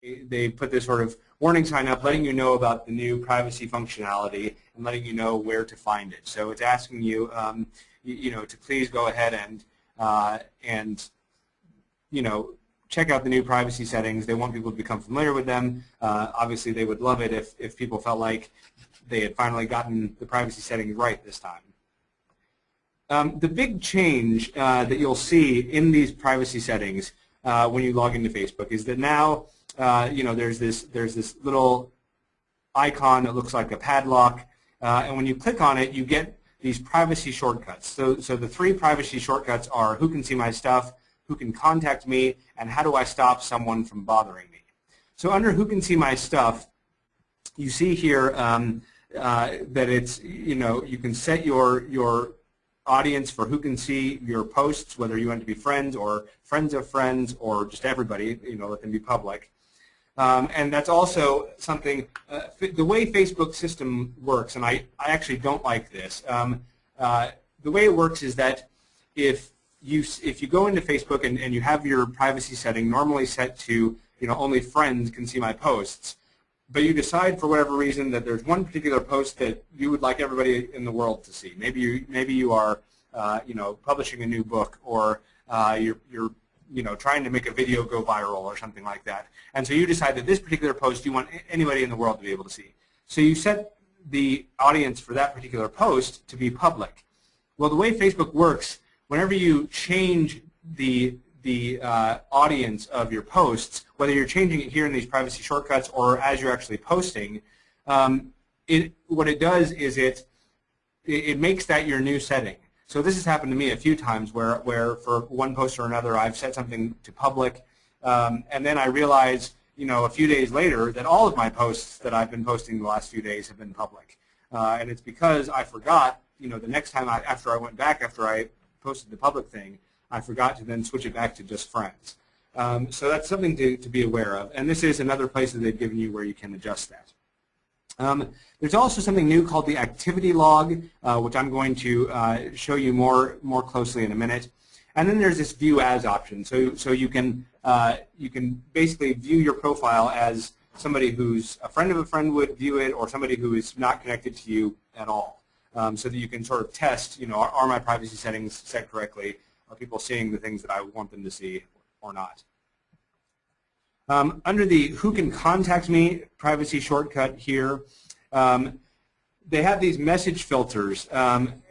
they put this sort of warning sign up letting you know about the new privacy functionality and letting you know where to find it. So it's asking you, to please go ahead and check out the new privacy settings. They want people to become familiar with them. Obviously, they would love it if people felt like they had finally gotten the privacy settings right this time. The big change that you'll see in these privacy settings when you log into Facebook is that now there's this little icon that looks like a padlock, and when you click on it, you get these privacy shortcuts. So the 3 privacy shortcuts are who can see my stuff, who can contact me, and how do I stop someone from bothering me. So under who can see my stuff, you see here that it's, you can set your audience for who can see your posts, whether you want to be friends or friends of friends or just everybody, let them be public. And that's also something, the way Facebook system works, and I actually don't like this. The way it works is that if you go into Facebook and you have your privacy setting normally set to, only friends can see my posts, but you decide for whatever reason that there's one particular post that you would like everybody in the world to see. Maybe you are, publishing a new book, or you're trying to make a video go viral or something like that. And so you decide that this particular post you want anybody in the world to be able to see. So you set the audience for that particular post to be public. Well, the way Facebook works, whenever you change the audience of your posts, whether you're changing it here in these privacy shortcuts or as you're actually posting, what it does is it makes that your new setting. So this has happened to me a few times where for one post or another I've set something to public, and then I realize a few days later that all of my posts that I've been posting the last few days have been public, and it's because I forgot. The next time after I posted the public thing, I forgot to then switch it back to just friends. So that's something to be aware of, and this is another place that they've given you where you can adjust that. There's also something new called the activity log, which I'm going to show you more closely in a minute. And then there's this view as option. So you can basically view your profile as somebody who's a friend of a friend would view it, or somebody who is not connected to you at all. So that you can sort of test, are my privacy settings set correctly? Are people seeing the things that I want them to see or not? Under the who can contact me privacy shortcut here, they have these message filters, and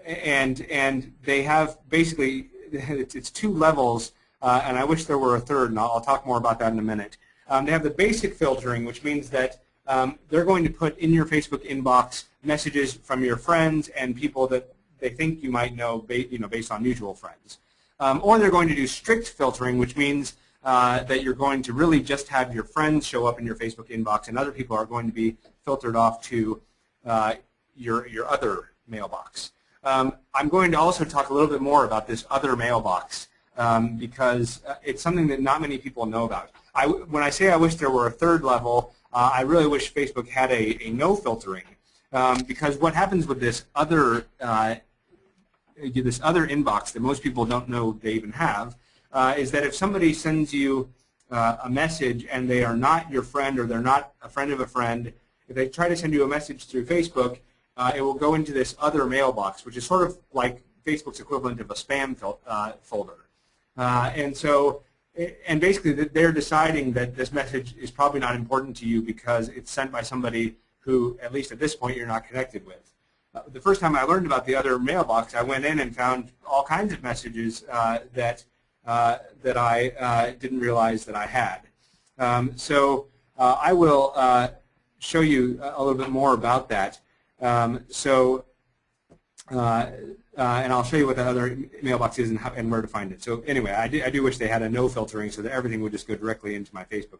they have basically, it's 2 levels, and I wish there were a third, and I'll talk more about that in a minute. They have the basic filtering, which means that they're going to put in your Facebook inbox messages from your friends and people that they think you might know, based on mutual friends. Or they're going to do strict filtering, which means that you're going to really just have your friends show up in your Facebook inbox, and other people are going to be filtered off to your other mailbox. I'm going to also talk a little bit more about this other mailbox because it's something that not many people know about. When I say I wish there were a third level, I really wish Facebook had a no filtering, because what happens with this other inbox that most people don't know they even have is that if somebody sends you a message and they are not your friend, or they're not a friend of a friend, if they try to send you a message through Facebook, it will go into this other mailbox, which is sort of like Facebook's equivalent of a spam folder. And basically they're deciding that this message is probably not important to you because it's sent by somebody who, at least at this point, you're not connected with. The first time I learned about the other mailbox, I went in and found all kinds of messages that I didn't realize that I had. I will show you a little bit more about that. And I'll show you what that other mailbox is and where to find it. So anyway, I do wish they had a no filtering so that everything would just go directly into my Facebook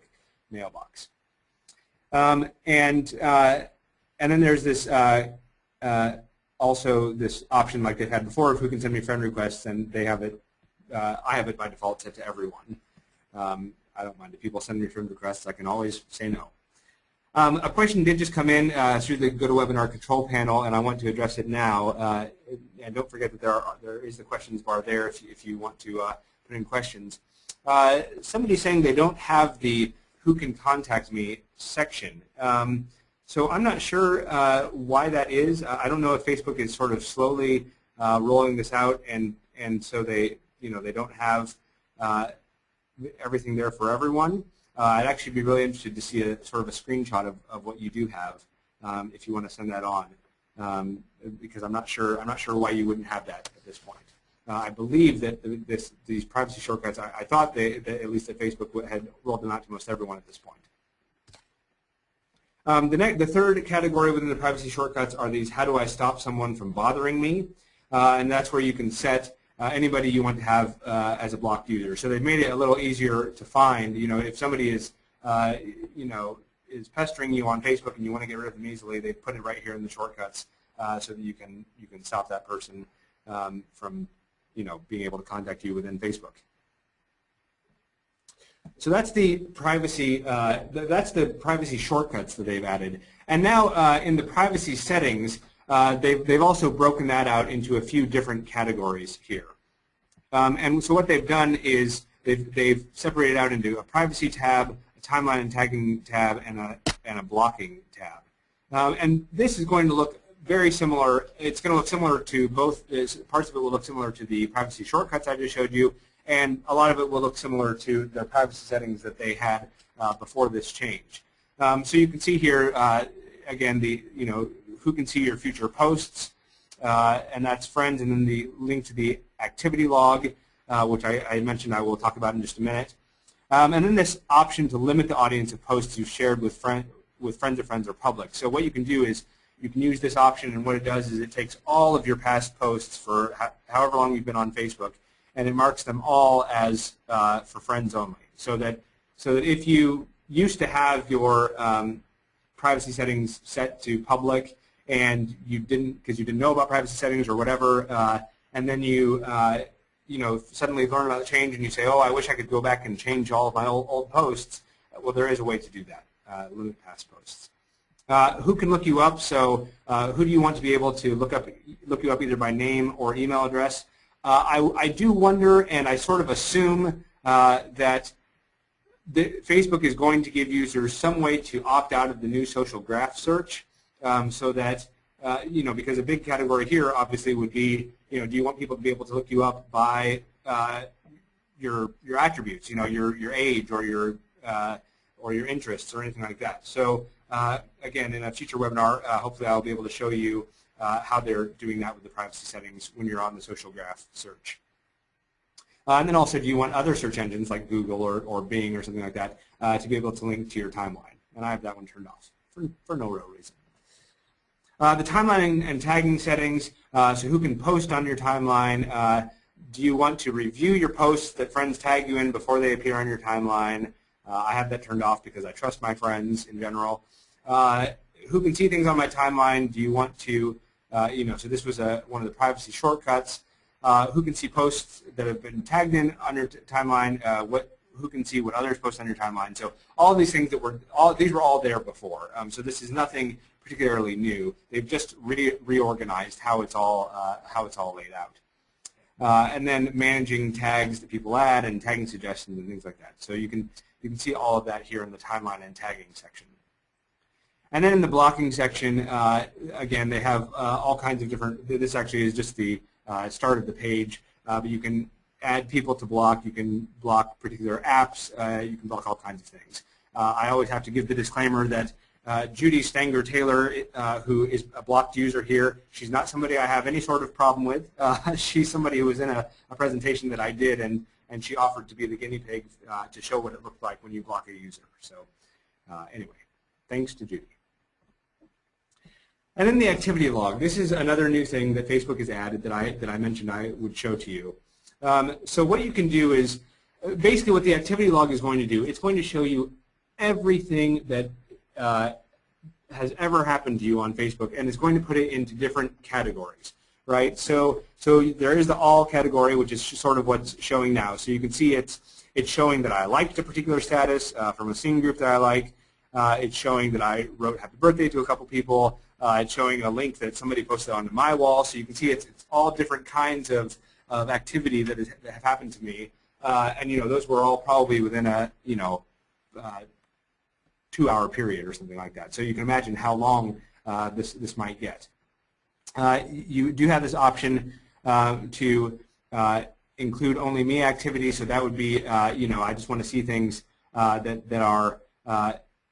mailbox. And then there's this also this option like they've had before of who can send me friend requests, and they have it. I have it by default set to everyone. I don't mind if people send me friend requests. I can always say no. A question did just come in through the GoToWebinar control panel, and I want to address it now. And don't forget that there is the questions bar there if you want to put in questions. Somebody's saying they don't have the who can contact me section. So I'm not sure why that is. I don't know if Facebook is sort of slowly rolling this out, and so they don't have everything there for everyone. I'd actually be really interested to see a sort of a screenshot of what you do have if you want to send that on, because I'm not sure why you wouldn't have that at this point. I believe that these privacy shortcuts, I thought that at least that Facebook had rolled them out to most everyone at this point. The third category within the privacy shortcuts are these how do I stop someone from bothering me, and that's where you can set anybody you want to have as a blocked user. So they've made it a little easier to find. If somebody is is pestering you on Facebook and you want to get rid of them easily, they've put it right here in the shortcuts so that you can stop that person from being able to contact you within Facebook. So that's the privacy shortcuts that they've added. And now in the privacy settings, they've also broken that out into a few different categories here. And so what they've done is they've separated out into a privacy tab, a timeline and tagging tab, and a blocking tab. And this is going to look very similar. It's going to look similar to both. Parts of it will look similar to the privacy shortcuts I just showed you, and a lot of it will look similar to the privacy settings that they had before this change. So you can see here again who can see your future posts, and that's friends, and then the link to the activity log, which I mentioned I will talk about in just a minute. And then this option to limit the audience of posts you've shared with friends of friends or public. So what you can do is you can use this option, and what it does is it takes all of your past posts for however long you've been on Facebook, and it marks them all as for friends only. So that if you used to have your privacy settings set to public, and you didn't, because you didn't know about privacy settings or whatever, and then you suddenly learn about the change and you say, oh, I wish I could go back and change all of my old posts. Well, there is a way to do that, limit past posts. Who can look you up? So who do you want to be able to look you up either by name or email address? I do wonder, and I sort of assume that Facebook is going to give users some way to opt out of the new social graph search, so that because a big category here obviously would be, do you want people to be able to look you up by your attributes, your age or your interests or anything like that. So again, in a future webinar, hopefully I'll be able to show you how they're doing that with the privacy settings when you're on the social graph search. And then also, do you want other search engines like Google or Bing or something like that to be able to link to your timeline? And I have that one turned off for no real reason. The timeline and tagging settings, so who can post on your timeline. Do you want to review your posts that friends tag you in before they appear on your timeline? I have that turned off because I trust my friends in general. Who can see things on my timeline? Do you want to, so this was one of the privacy shortcuts. Who can see posts that have been tagged in on your timeline? Who can see what others post on your timeline? So all of these things these were all there before. So this is nothing particularly new. They've just reorganized how it's all laid out. And then managing tags that people add and tagging suggestions and things like that. So you can see all of that here in the timeline and tagging section. And then in the blocking section, again, they have all kinds of different. This actually is just the start of the page, but you can add people to block. You can block particular apps. You can block all kinds of things. I always have to give the disclaimer that Judy Stanger-Taylor, who is a blocked user here, she's not somebody I have any sort of problem with. She's somebody who was in a presentation that I did, and she offered to be the guinea pig to show what it looked like when you block a user. So anyway, thanks to Judy. And then the activity log. This is another new thing that Facebook has added that I mentioned I would show to you. So what you can do is, basically what the activity log is going to do, it's going to show you everything that has ever happened to you on Facebook, and it's going to put it into different categories, right? So there is the all category, which is sort of what's showing now. So you can see it's showing that I liked a particular status from a scene group that I like. It's showing that I wrote happy birthday to a couple people. It's showing a link that somebody posted onto my wall. So you can see it's all different kinds of activity that have happened to me. And those were all probably within a 2-hour period or something like that. So you can imagine how long this might get. You do have this option to include only me activities, so that would be, I just want to see things that are,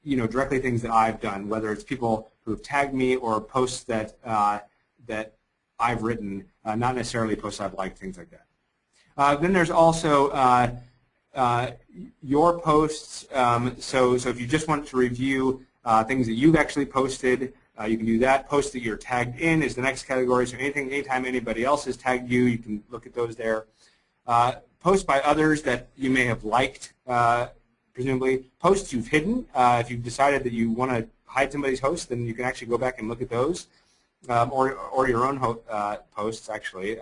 directly things that I've done, whether it's people who have tagged me or posts that that I've written, not necessarily posts I've liked, things like that. Then there's also your posts. So if you just want to review things that you've actually posted, you can do that. Posts that you're tagged in is the next category. So anytime anybody else has tagged you, you can look at those there. Posts by others that you may have liked, presumably. Posts you've hidden. If you've decided that you want to hide somebody's host, then you can actually go back and look at those. Or your own posts, actually,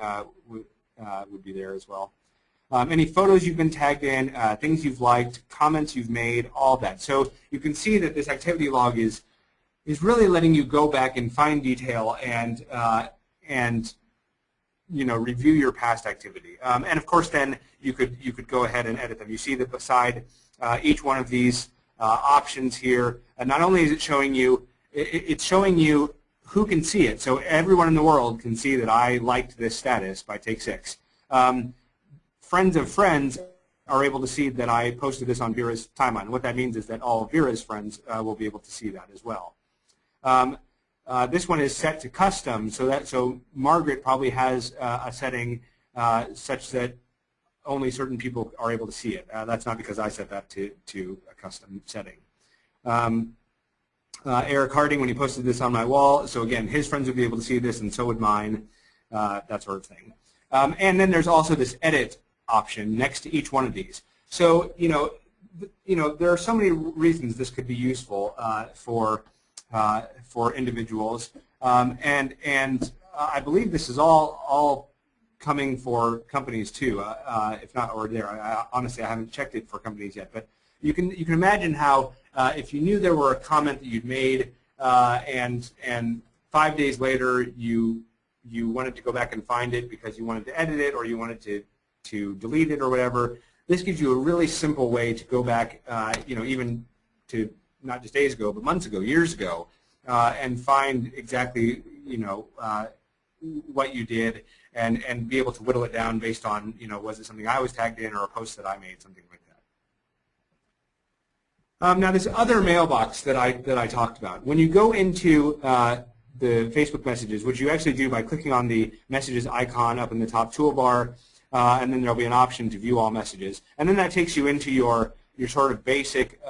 would be there as well. Any photos you've been tagged in, things you've liked, comments you've made, all that. So you can see that this activity log is really letting you go back and find detail and review your past activity. And of course, then you could go ahead and edit them. You see that beside each one of these options here, not only is it showing you, it's showing you who can see it. So everyone in the world can see that I liked this status by Take6. Friends of friends are able to see that I posted this on Vera's timeline. What that means is that all of Vera's friends will be able to see that as well. This one is set to custom, so Margaret probably has a setting such that only certain people are able to see it. That's not because I set that to a custom setting. Eric Harding, when he posted this on my wall, so again, his friends would be able to see this, and so would mine, that sort of thing. And then there's also this edit option next to each one of these. So there are so many reasons this could be useful for individuals, and I believe this is all coming for companies too. If not, or there. Honestly, I haven't checked it for companies yet, but you can imagine how if you knew there were a comment that you'd made and 5 days later you wanted to go back and find it because you wanted to edit it or you wanted to delete it or whatever, this gives you a really simple way to go back, even to not just days ago, but months ago, years ago, and find exactly, what you did and be able to whittle it down based on, was it something I was tagged in or a post that I made, something like that. Now, this other mailbox that I talked about, when you go into the Facebook messages, which you actually do by clicking on the messages icon up in the top toolbar, and then there'll be an option to view all messages, and then that takes you into your sort of basic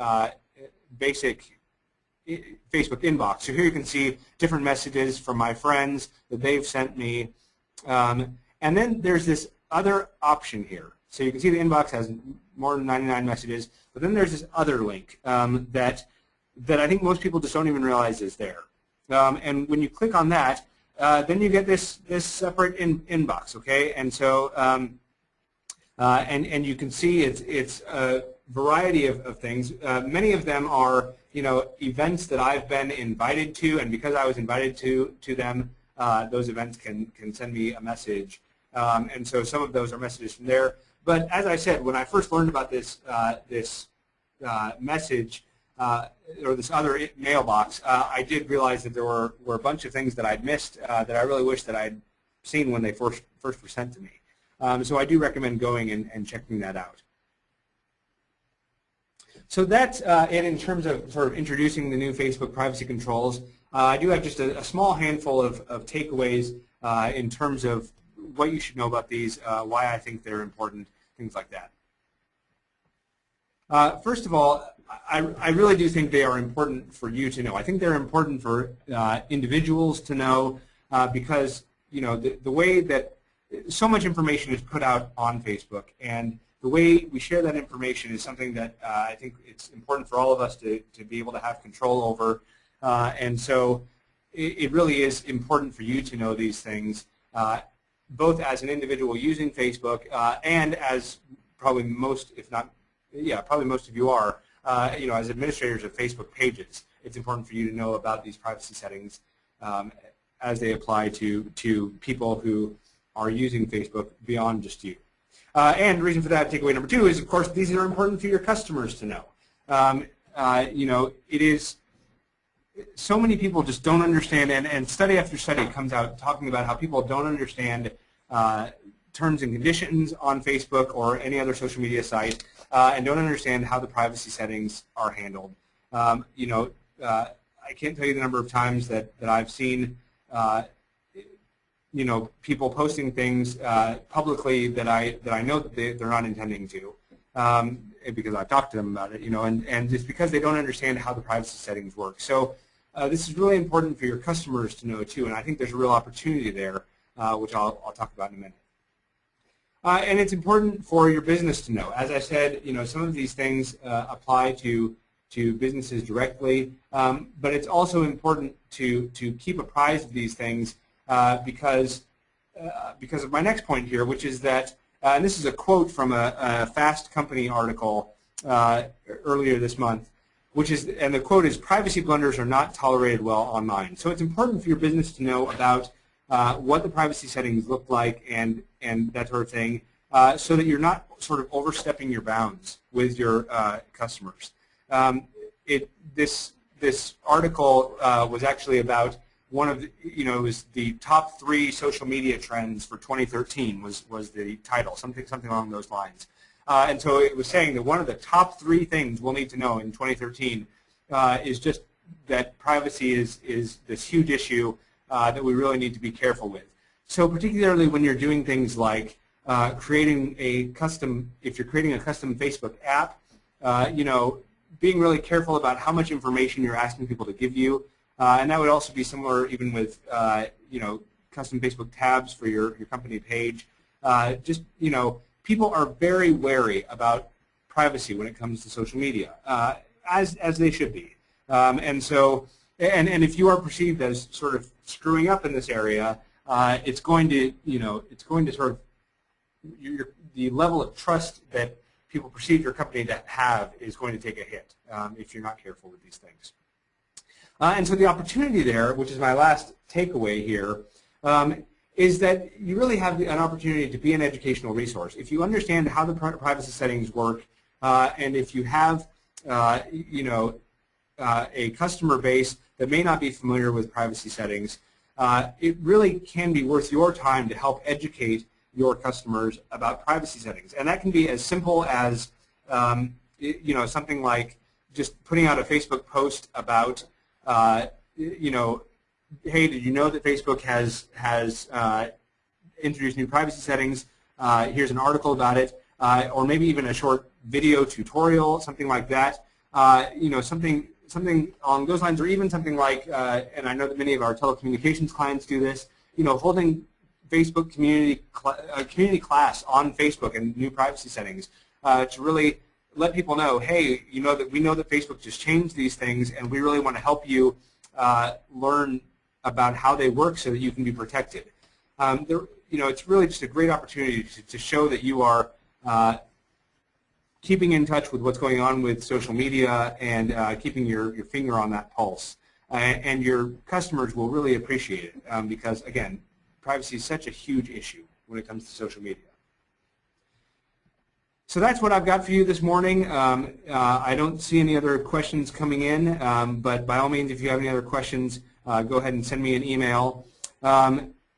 Facebook inbox. So here you can see different messages from my friends that they've sent me, and then there's this other option here. So you can see the inbox has more than 99 messages, but then there's this other link that I think most people just don't even realize is there. And when you click on that, then you get this separate inbox, okay? And so and you can see it's a variety of things. Many of them are events that I've been invited to, and because I was invited to them, those events can send me a message. And so some of those are messages from there. But as I said, when I first learned about this message or this other mailbox, I did realize that there were a bunch of things that I'd missed that I really wish that I'd seen when they first were sent to me. So I do recommend going and checking that out. So that's it in terms of sort of introducing the new Facebook privacy controls. I do have just a small handful of takeaways in terms of what you should know about these, why I think they're important, things like that. First of all, I really do think they are important for you to know. I think they're important for individuals to know because the way that so much information is put out on Facebook, and the way we share that information is something that I think it's important for all of us to be able to have control over. And so it really is important for you to know these things, both as an individual using Facebook and as probably most, if not, yeah, probably most of you are, as administrators of Facebook pages. It's important for you to know about these privacy settings as they apply to people who are using Facebook beyond just you. And the reason for that, takeaway number 2, is, of course, these are important for your customers to know. you know, it is, so many people just don't understand, and study after study comes out talking about how people don't understand terms and conditions on Facebook or any other social media site, and don't understand how the privacy settings are handled. You know, I can't tell you the number of times that I've seen, you know, people posting things publicly that I know that they're not intending to, because I've talked to them about it, you know, and it's because they don't understand how the privacy settings work. So this is really important for your customers to know too, and I think there's a real opportunity there, which I'll talk about in a minute. And it's important for your business to know. As I said, you know, some of these things apply to businesses directly, but it's also important to keep apprised of these things because of my next point here, which is that, and this is a quote from a Fast Company article earlier this month, which is, and the quote is, "Privacy blunders are not tolerated well online." So it's important for your business to know about what the privacy settings look like and that sort of thing, so that you're not sort of overstepping your bounds with your customers. This article was actually about one of the, you know, it was the top 3 social media trends for 2013 was the title, something along those lines. And so it was saying that one of the top 3 things we'll need to know in 2013 is just that privacy is this huge issue that we really need to be careful with. So particularly when you're doing things like creating a custom, if you're creating a custom Facebook app, you know, being really careful about how much information you're asking people to give you. And that would also be similar even with, you know, custom Facebook tabs for your company page. Just, you know, people are very wary about privacy when it comes to social media, as they should be. And so, and if you are perceived as sort of screwing up in this area, it's going to, you know, it's going to sort of, the level of trust that people perceive your company to have is going to take a hit if you're not careful with these things. And so the opportunity there, which is my last takeaway here, is that you really have an opportunity to be an educational resource. If you understand how the privacy settings work, and if you have, you know, a customer base that may not be familiar with privacy settings, it really can be worth your time to help educate your customers about privacy settings. And that can be as simple as, you know, something like just putting out a Facebook post about, you know, hey, did you know that Facebook has introduced new privacy settings? Here's an article about it, or maybe even a short video tutorial, something like that. You know, something along those lines, or even something like, and I know that many of our telecommunications clients do this. You know, holding Facebook community class on Facebook and new privacy settings to really let people know, hey, you know, that we know that Facebook just changed these things, and we really want to help you learn about how they work so that you can be protected. You know, it's really just a great opportunity to show that you are keeping in touch with what's going on with social media and keeping your finger on that pulse. And your customers will really appreciate it because, again, privacy is such a huge issue when it comes to social media. So that's what I've got for you this morning. I don't see any other questions coming in, but by all means, if you have any other questions, go ahead and send me an email.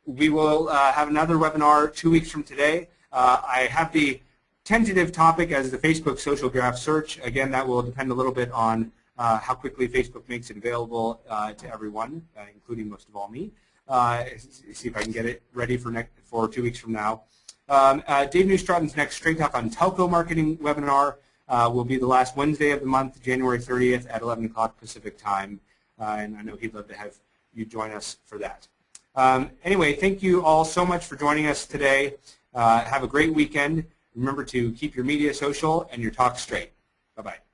We will have another webinar 2 weeks from today. I have the tentative topic as the Facebook social graph search. Again, that will depend a little bit on how quickly Facebook makes it available to everyone, including most of all me. See if I can get it ready for 2 weeks from now. Dave Neustrauten's next Straight Talk on Telco Marketing webinar will be the last Wednesday of the month, January 30th at 11 o'clock Pacific time, and I know he'd love to have you join us for that. Anyway, thank you all so much for joining us today. Have a great weekend. Remember to keep your media social and your talk straight. Bye-bye.